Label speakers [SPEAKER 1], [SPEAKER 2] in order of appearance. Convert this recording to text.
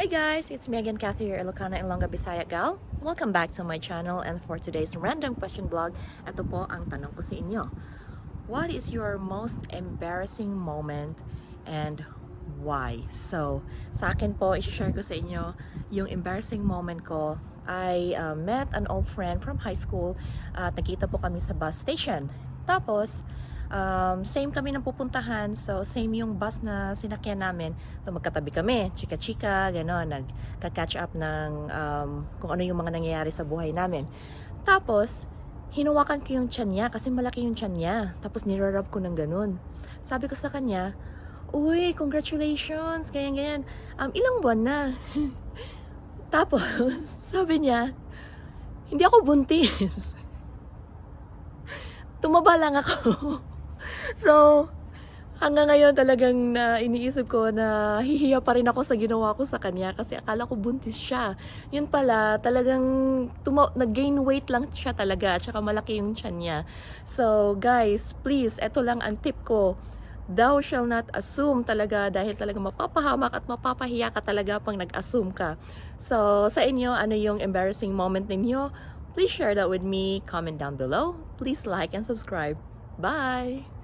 [SPEAKER 1] Hey guys, it's me again, Kathy, your Ilocana Ilongga Bisaya gal. Welcome back to my channel, and for today's random question vlog, ito po ang tanong ko sa inyo. What is your most embarrassing moment and why? So, sa akin po, i-share ko sa inyo yung embarrassing moment ko. I met an old friend from high school at nakita po kami sa bus station. Tapos, same kami ng pupuntahan, so same yung bus na sinakyan namin. So magkatabi kami, chika-chika, gano'n, nagka-catch up ng kung ano yung mga nangyayari sa buhay namin. Tapos, hinawakan ko yung tiyan niya kasi malaki yung tiyan niya. Tapos nirarab ko ng gano'n. Sabi ko sa kanya, uy, congratulations, ganyan-ganyan. Ilang buwan na? Tapos, sabi niya, hindi ako buntis. Tumaba lang ako. So, hanggang ngayon talagang iniisip ko na hihiya pa rin ako sa ginawa ko sa kanya kasi akala ko buntis siya. Yun pala, talagang nag-gain weight lang siya talaga at saka malaki yung tiyan niya. So, guys, please, eto lang ang tip ko. Thou shall not assume talaga dahil talaga mapapahamak at mapapahiya ka talaga pang nag-assume ka. So, sa inyo, ano yung embarrassing moment ninyo? Please share that with me. Comment down below. Please like and subscribe. Bye!